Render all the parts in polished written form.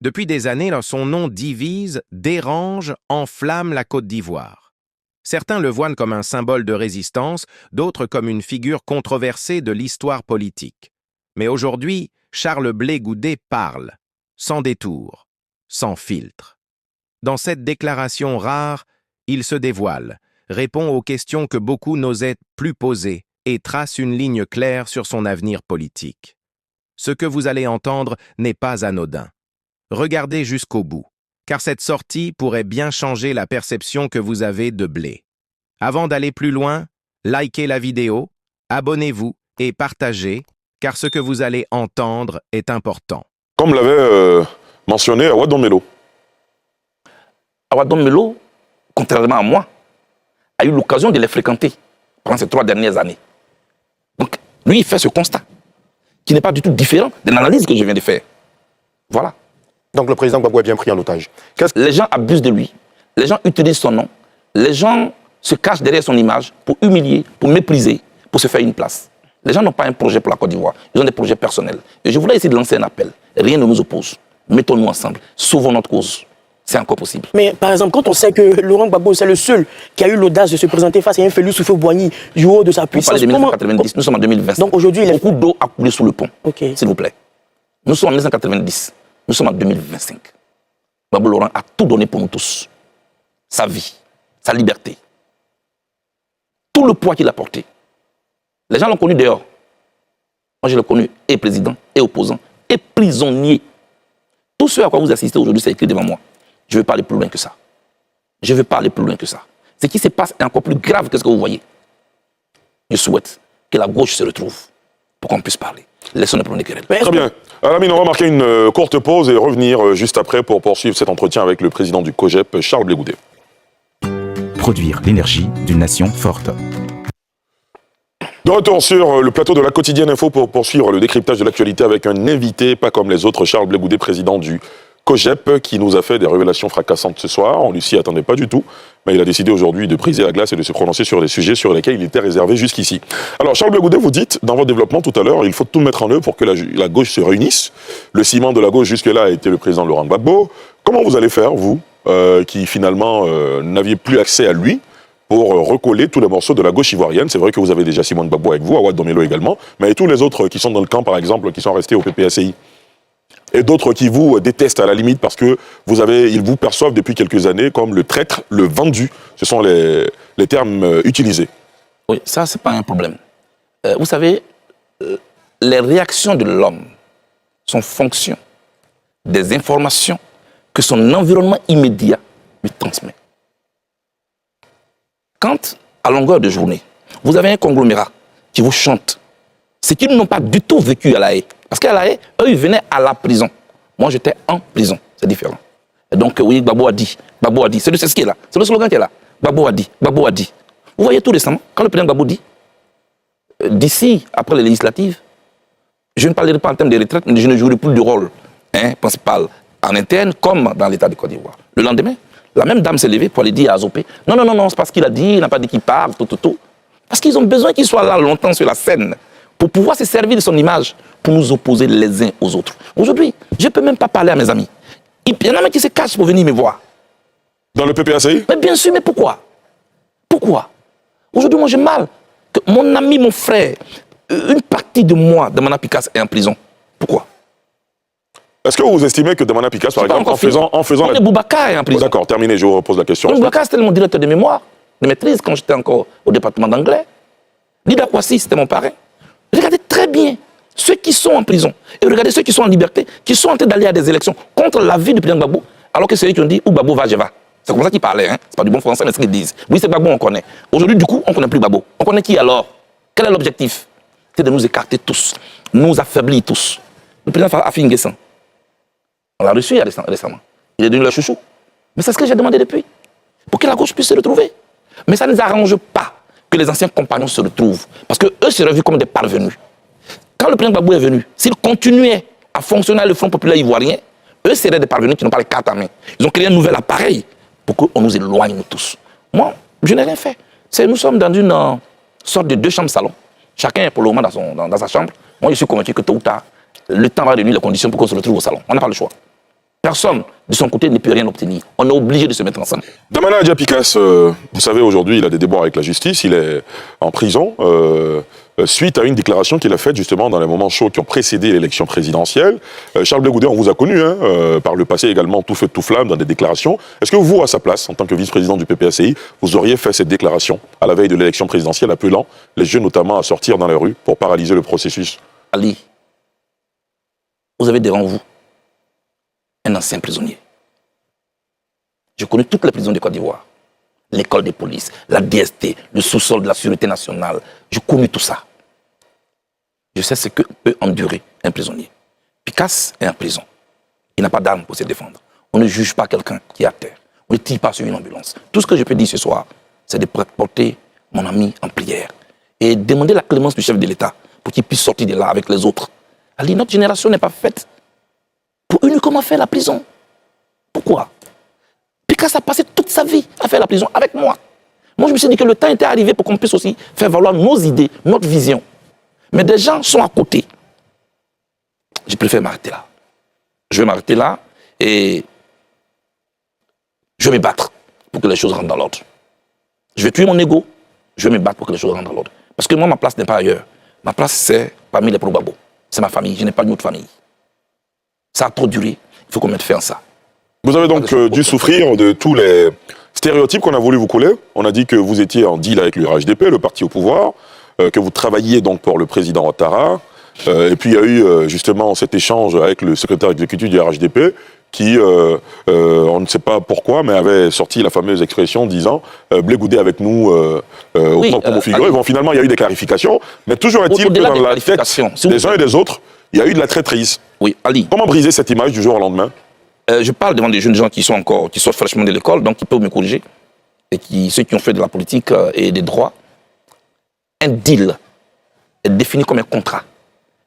Depuis des années, son nom divise, dérange, enflamme la Côte d'Ivoire. Certains le voient comme un symbole de résistance, d'autres comme une figure controversée de l'histoire politique. Mais aujourd'hui, Charles Blé Goudé parle, sans détour, sans filtre. Dans cette déclaration rare, il se dévoile, répond aux questions que beaucoup n'osaient plus poser et trace une ligne claire sur son avenir politique. Ce que vous allez entendre n'est pas anodin. Regardez jusqu'au bout, car cette sortie pourrait bien changer la perception que vous avez de Blé. Avant d'aller plus loin, likez la vidéo, abonnez-vous et partagez, car ce que vous allez entendre est important. Comme l'avait mentionné Awa Dombello. Awa Dombello, contrairement à moi, a eu l'occasion de les fréquenter pendant ces 3 dernières années. Donc, lui, il fait ce constat, qui n'est pas du tout différent de l'analyse que je viens de faire. Voilà. Donc le président Gbagbo est bien pris en otage. Les gens abusent de lui, les gens utilisent son nom, les gens se cachent derrière son image pour humilier, pour mépriser, pour se faire une place. Les gens n'ont pas un projet pour la Côte d'Ivoire, ils ont des projets personnels. Et je voulais essayer de lancer un appel. Rien ne nous oppose. Mettons-nous ensemble, sauvons notre cause. C'est encore possible. Mais par exemple, quand on sait que Laurent Gbagbo, c'est le seul qui a eu l'audace de se présenter face à un Félix Houphouët-Boigny du haut de sa puissance. Vous parlez de 1990, nous sommes en 2020. Donc aujourd'hui, beaucoup d'eau a coulé sous le pont, okay, s'il vous plaît. Nous sommes en 1990, nous sommes en 2025. Gbagbo Laurent a tout donné pour nous tous. Sa vie, sa liberté. Tout le poids qu'il a porté. Les gens l'ont connu dehors. Moi, je l'ai connu et président, et opposant, et prisonnier. Tout ce à quoi vous assistez aujourd'hui, c'est écrit devant moi. Je ne veux pas aller plus loin que ça. Je ne veux pas aller plus loin que ça. Ce qui se passe est encore plus grave que ce que vous voyez. Je souhaite que la gauche se retrouve pour qu'on puisse parler. Laissons les problèmes querelles. Très bien. Alamine, on va marquer une courte pause et revenir juste après pour poursuivre cet entretien avec le président du COJEP, Charles Blé Goudé. Produire l'énergie d'une nation forte. De retour sur le plateau de la Quotidienne Info pour poursuivre le décryptage de l'actualité avec un invité, pas comme les autres, Charles Blé Goudé, président du COJEP, qui nous a fait des révélations fracassantes ce soir. On ne s'y attendait pas du tout, mais il a décidé aujourd'hui de briser la glace et de se prononcer sur des sujets sur lesquels il était réservé jusqu'ici. Alors Charles Blé Goudé, vous dites dans votre développement tout à l'heure, il faut tout mettre en œuvre pour que la gauche se réunisse. Le ciment de la gauche jusque-là a été le président Laurent Gbagbo. Comment vous allez faire, vous, qui finalement n'aviez plus accès à lui, pour recoller tous les morceaux de la gauche ivoirienne? C'est vrai que vous avez déjà Simone Gbagbo avec vous, Awa Dombello également, mais tous les autres qui sont dans le camp, par exemple, qui sont restés au PPACI. Et d'autres qui vous détestent à la limite parce que ils vous perçoivent depuis quelques années comme le traître, le vendu. Ce sont les termes utilisés. Oui, ça, c'est pas un problème. Vous savez, les réactions de l'homme sont fonction des informations que son environnement immédiat lui transmet. Quand, à longueur de journée, vous avez un conglomérat qui vous chante, c'est qu'ils n'ont pas du tout vécu à La Haye. Parce qu'à La Haye, eux, ils venaient à la prison. Moi, j'étais en prison. C'est différent. Et donc, oui, Gbagbo a dit. Gbagbo a dit. C'est ce qui est là. C'est le slogan qui est là. Gbagbo a dit. Gbagbo a dit. Vous voyez tout récemment, quand le président Gbagbo dit, d'ici, après les législatives, je ne parlerai pas en termes de retraite, mais je ne jouerai plus de rôle principal en interne comme dans l'État de Côte d'Ivoire. Le lendemain, la même dame s'est levée pour aller dire à Azopé, non, non, non, non, c'est parce qu'il a dit, il n'a pas dit qu'il parle, tout. Parce qu'ils ont besoin qu'il soit là longtemps sur la scène pour pouvoir se servir de son image pour nous opposer les uns aux autres. Aujourd'hui, je ne peux même pas parler à mes amis. Il y en a même qui se cachent pour venir me voir. Dans le PPACI? Mais bien sûr, mais pourquoi? Pourquoi? Aujourd'hui, moi j'ai mal que mon ami, mon frère, une partie de moi, Damana Picasse, est en prison. Pourquoi? Est-ce que vous estimez que Damana Picasse, par exemple, en faisant la... Boubacar est en prison. D'accord, terminé, je vous repose la question. Boubacar, c'était mon directeur de mémoire, de maîtrise, quand j'étais encore au département d'anglais. Lida Kwasi, c'était mon parrain. Regardez très bien ceux qui sont en prison et regardez ceux qui sont en liberté, qui sont en train d'aller à des élections contre l'avis du président Gbagbo, alors que c'est eux qui ont dit où Gbagbo va, je vais. C'est comme ça qu'ils parlaient, hein. C'est pas du bon français, mais c'est ce qu'ils disent. Oui, c'est Gbagbo, on connaît. Aujourd'hui, du coup, on ne connaît plus Gbagbo. On connaît qui alors? Quel est l'objectif? C'est de nous écarter tous, nous affaiblir tous. Le président Afi N'Guessan, on l'a reçu récemment. Il est devenu le chouchou. Mais c'est ce que j'ai demandé depuis, pour que la gauche puisse se retrouver. Mais ça ne nous arrange pas que les anciens compagnons se retrouvent, parce qu'eux seraient vus comme des parvenus. Quand le président Gbagbo est venu, s'il continuait à fonctionner à le Front populaire ivoirien, eux seraient des parvenus qui n'ont pas les cartes à main. Ils ont créé un nouvel appareil pour qu'on nous éloigne, nous tous. Moi, je n'ai rien fait. Nous sommes dans une sorte de 2 chambres salon. Chacun est pour le moment dans sa chambre. Moi, je suis convaincu que tôt ou tard, le temps va réunir les conditions pour qu'on se retrouve au salon. On n'a pas le choix. Personne, de son côté, ne peut rien obtenir. On est obligé de se mettre ensemble. Damana Diapikas, vous savez, aujourd'hui, il a des déboires avec la justice, il est en prison, suite à une déclaration qu'il a faite justement dans les moments chauds qui ont précédé l'élection présidentielle. Charles Blé Goudé, on vous a connu, par le passé également, tout feu, tout flamme dans des déclarations. Est-ce que vous, à sa place, en tant que vice-président du PPACI, vous auriez fait cette déclaration à la veille de l'élection présidentielle, appelant les jeunes notamment à sortir dans les rues pour paralyser le processus? Ali, vous avez devant vous un ancien prisonnier. Je connais toutes les prisons de Côte d'Ivoire. L'école de police, la DST, le sous-sol de la Sûreté nationale. Je connais tout ça. Je sais ce que peut endurer un prisonnier. Picasse est en prison. Il n'a pas d'arme pour se défendre. On ne juge pas quelqu'un qui est à terre. On ne tire pas sur une ambulance. Tout ce que je peux dire ce soir, c'est de porter mon ami en prière et demander la clémence du chef de l'État pour qu'il puisse sortir de là avec les autres. Ali, notre génération n'est pas faite pour uniquement faire la prison. Pourquoi? Picasse a passé toute sa vie à faire la prison avec moi. Moi, je me suis dit que le temps était arrivé pour qu'on puisse aussi faire valoir nos idées, notre vision. Mais des gens sont à côté. Je préfère m'arrêter là. Je vais m'arrêter là et je vais me battre pour que les choses rentrent dans l'ordre. Je vais tuer mon ego, je vais me battre pour que les choses rentrent dans l'ordre. Parce que moi, ma place n'est pas ailleurs. Ma place, c'est parmi les probabos. C'est ma famille, je n'ai pas une autre famille. Ça a trop duré, il faut qu'on mette fin à ça. Vous avez donc dû souffrir de tous les stéréotypes qu'on a voulu vous coller. On a dit que vous étiez en deal avec le RHDP, le parti au pouvoir, que vous travailliez donc pour le président Ouattara. Et puis il y a eu justement cet échange avec le secrétaire exécutif du RHDP qui, on ne sait pas pourquoi, mais avait sorti la fameuse expression disant Blé Goudé avec nous au propre mot figuré. Bon, finalement, il y a eu des clarifications, mais toujours est-il que dans la tête des uns et des autres, il y a eu de la traîtrise. Oui, Ali. Comment briser cette image du jour au lendemain? Je parle devant des jeunes gens qui sortent fraîchement de l'école, donc qui peuvent me corriger, et ceux qui ont fait de la politique et des droits. Un deal est défini comme un contrat.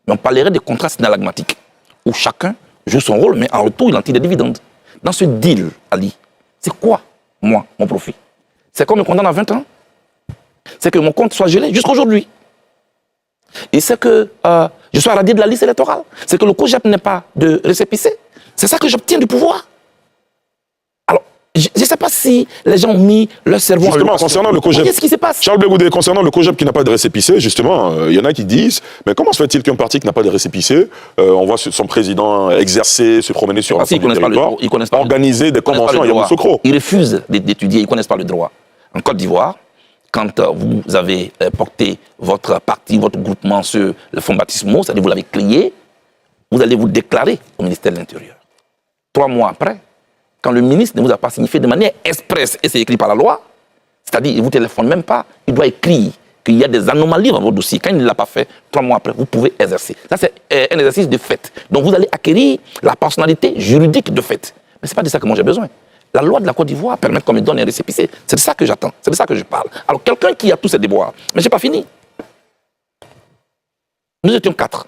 Mais on parlerait de contrats synalagmatiques, où chacun joue son rôle, mais en retour, il en tire des dividendes. Dans ce deal, Ali, c'est quoi, moi, mon profit? C'est qu'on me condamne à 20 ans. C'est que mon compte soit gelé jusqu'à aujourd'hui. Et c'est que je sois radié de la liste électorale. C'est que le COJEP n'ait pas de récépissé. C'est ça que j'obtiens du pouvoir. Alors, je ne sais pas si les gens ont mis leur cerveau en justement, concernant le COJEP, qu'est-ce qui se passe? Charles Blé Goudé, concernant le COJEP qui n'a pas de récépissé, justement, il y en a qui disent, mais comment se fait-il qu'un parti qui n'a pas de récépissé, on voit son président exercer, se promener sur un territoire, organiser des conventions à Yamoussoukro? Ils refusent d'étudier, ils ne connaissent pas le droit. En Côte d'Ivoire, quand vous avez porté votre parti, votre groupement sur le fonds baptismaux, c'est-à-dire vous l'avez créé, vous allez vous déclarer au ministère de l'Intérieur. 3 mois après, quand le ministre ne vous a pas signifié de manière expresse, et c'est écrit par la loi, c'est-à-dire il ne vous téléphone même pas, il doit écrire qu'il y a des anomalies dans votre dossier. Quand il ne l'a pas fait, 3 mois après, vous pouvez exercer. Ça, c'est un exercice de fait. Donc vous allez acquérir la personnalité juridique de fait. Mais ce n'est pas de ça que moi j'ai besoin. La loi de la Côte d'Ivoire permet qu'on me donne un récépissé. C'est de ça que j'attends, c'est de ça que je parle. Alors quelqu'un qui a tous ces déboires, mais je n'ai pas fini. Nous étions 4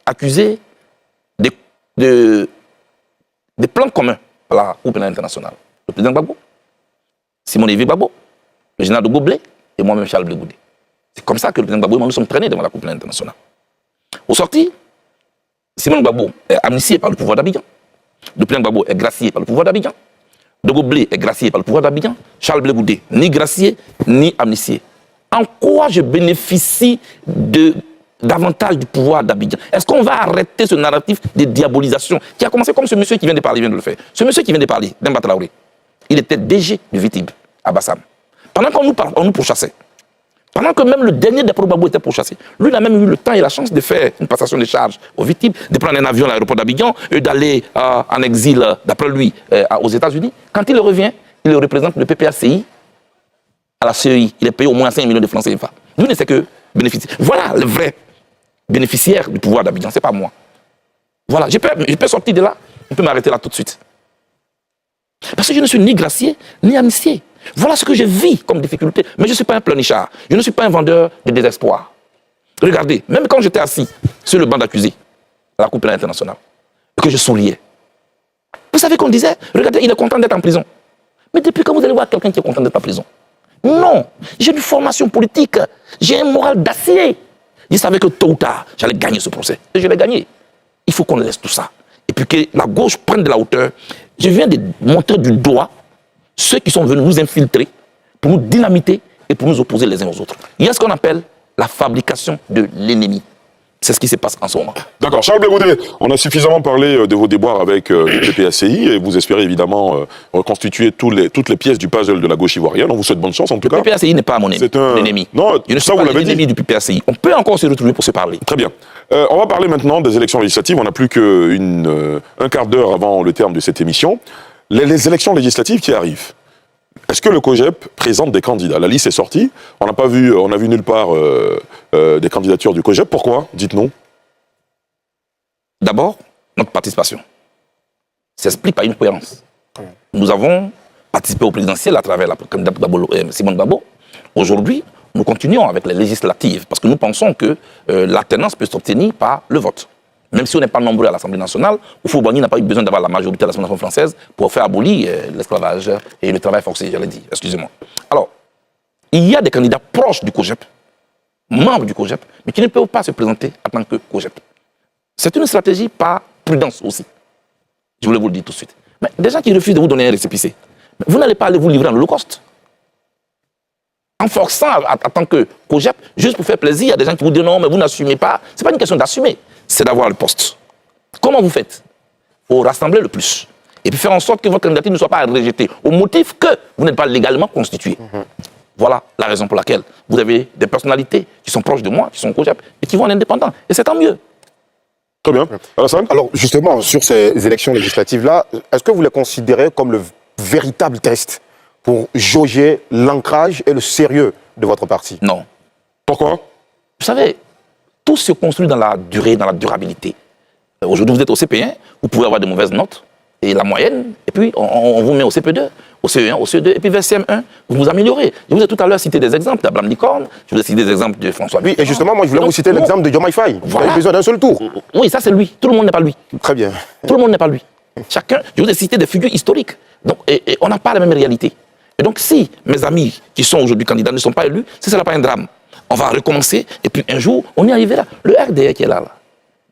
accusés des plans communs à la Cour pénale internationale. Le président Gbagbo, Simon-Yves Gbagbo, le général de Goblé et moi-même Charles Blé Goudé. C'est comme ça que le président Gbagbo et moi nous sommes traînés devant la Cour pénale internationale. Au sorti, Simon Gbagbo est amnistié par le pouvoir d'Abidjan. Le président Gbagbo est gracié par le pouvoir d'Abidjan. De Goblé est gracié par le pouvoir d'Abidjan. Charles Blé Goudé, ni gracié, ni amnistié. En quoi je bénéficie davantage du pouvoir d'Abidjan? Est-ce qu'on va arrêter ce narratif de diabolisation qui a commencé comme ce monsieur qui vient de parler vient de le faire? Ce monsieur qui vient de parler, Demba Traoré, il était DG du VITIB à Bassam. Pendant qu'on nous pourchassait, pendant que même le dernier des Probabo était pourchassé, lui il a même eu le temps et la chance de faire une passation de charges au VITIB, de prendre un avion à l'aéroport d'Abidjan et d'aller en exil, d'après lui, aux États-Unis. Quand il revient, il représente le PPACI à la CEI. Il est payé au moins 5 millions de francs CFA. Lui ne sait que bénéficier. Voilà le vrai bénéficiaire du pouvoir d'Abidjan, c'est pas moi. Voilà, je peux sortir de là, on peut m'arrêter là tout de suite. Parce que je ne suis ni gracié, ni amnistié. Voilà ce que je vis comme difficulté. Mais je ne suis pas un pleurnichard, je ne suis pas un vendeur de désespoir. Regardez, même quand j'étais assis sur le banc d'accusés à la Cour pénale internationale, et que je souriais, vous savez qu'on disait, regardez, il est content d'être en prison. Mais depuis quand vous allez voir quelqu'un qui est content d'être en prison? Non, j'ai une formation politique, j'ai un moral d'acier. Je savais que tôt ou tard, j'allais gagner ce procès. Et je l'ai gagné. Il faut qu'on laisse tout ça. et puis que la gauche prenne de la hauteur, je viens de montrer du doigt ceux qui sont venus nous infiltrer pour nous dynamiter et pour nous opposer les uns aux autres. Il y a ce qu'on appelle la fabrication de l'ennemi. C'est ce qui se passe en ce moment. D'accord. Charles Blé Goudet, on a suffisamment parlé de vos déboires avec le PPACI et vous espérez évidemment reconstituer toutes les pièces du puzzle de la gauche ivoirienne. On vous souhaite bonne chance en tout cas. Le PPACI n'est pas mon ennemi. Non, je ne ça suis vous pas l'avez dit. l'ennemi du PPACI. On peut encore se retrouver pour se parler. Très bien. On va parler maintenant des élections législatives. On n'a plus qu'un quart d'heure avant le terme de cette émission. Les élections législatives qui arrivent. Est-ce que le COJEP présente des candidats? La liste est sortie. On n'a vu nulle part des candidatures du COJEP. Pourquoi? Dites-nous. D'abord, notre participation s'explique par une cohérence. Nous avons participé au présidentiel à travers la candidate Simone Gbagbo. Aujourd'hui, nous continuons avec les législatives parce que nous pensons que l'alternance peut s'obtenir par le vote. Même si on n'est pas nombreux à l'Assemblée nationale, Houphouët-Boigny n'a pas eu besoin d'avoir la majorité à l'Assemblée nationale française pour faire abolir l'esclavage et le travail forcé, j'allais dire. Excusez-moi. Alors, il y a des candidats proches du COJEP, membres du COJEP, mais qui ne peuvent pas se présenter en tant que COJEP. C'est une stratégie par prudence aussi. Je voulais vous le dire tout de suite. Mais des gens qui refusent de vous donner un récépissé, vous n'allez pas aller vous livrer en holocauste. En forçant en tant que COJEP, juste pour faire plaisir, il y a des gens qui vous disent non, mais vous n'assumez pas. Ce n'est pas une question d'assumer, c'est d'avoir le poste. Comment vous faites? Il faut rassembler le plus. Et puis faire en sorte que votre candidature ne soit pas rejetée au motif que vous n'êtes pas légalement constitué. Voilà la raison pour laquelle vous avez des personnalités qui sont proches de moi, qui sont COJEP, et qui vont en indépendant. Et c'est tant mieux. Très bien. Alassane? Alors, justement, sur ces élections législatives-là, est-ce que vous les considérez comme le véritable test pour jauger l'ancrage et le sérieux de votre parti? Non. Pourquoi? Vous savez, tout se construit dans la durée, dans la durabilité. Aujourd'hui, vous êtes au CP1, vous pouvez avoir de mauvaises notes, et la moyenne, et puis on vous met au CP2, au CE1, au CE2, et puis vers CM1, vous vous améliorez. Je vous ai tout à l'heure cité des exemples d'Abraham Licorne, je vous ai cité des exemples de François Oui, et justement, moi, je voulais vous citer l'exemple de Diomaye Faye. Vous avez besoin d'un seul tour. Oui, ça c'est lui. Tout le monde n'est pas lui. Très bien. Tout le monde n'est pas lui. Chacun, je vous ai cité des figures historiques. Donc, et on n'a pas la même réalité. Et donc, si mes amis qui sont aujourd'hui candidats ne sont pas élus, ce ne sera pas un drame. On va recommencer, et puis un jour, on y arrivera. Le RDR qui est là,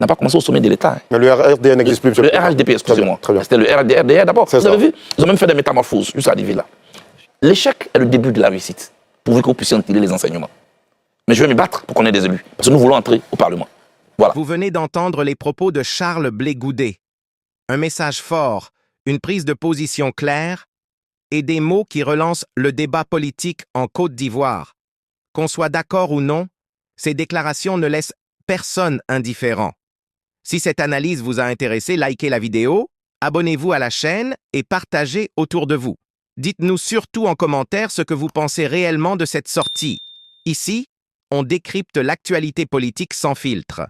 n'a pas commencé au sommet de l'État. Hein. Mais le RDR n'existe plus. Le RHDP, excusez-moi. C'était le RDR d'abord. Vous avez vu? Ils ont même fait des métamorphoses jusqu'à arriver là. L'échec est le début de la réussite, pourvu que vous puissiez en tirer les enseignements. Mais je vais me battre pour qu'on ait des élus, parce que nous voulons entrer au Parlement. Voilà. Vous venez d'entendre les propos de Charles Blé Goudet. Un message fort, une prise de position claire et des mots qui relancent le débat politique en Côte d'Ivoire. Qu'on soit d'accord ou non, ces déclarations ne laissent personne indifférent. Si cette analyse vous a intéressé, likez la vidéo, abonnez-vous à la chaîne et partagez autour de vous. Dites-nous surtout en commentaire ce que vous pensez réellement de cette sortie. Ici, on décrypte l'actualité politique sans filtre.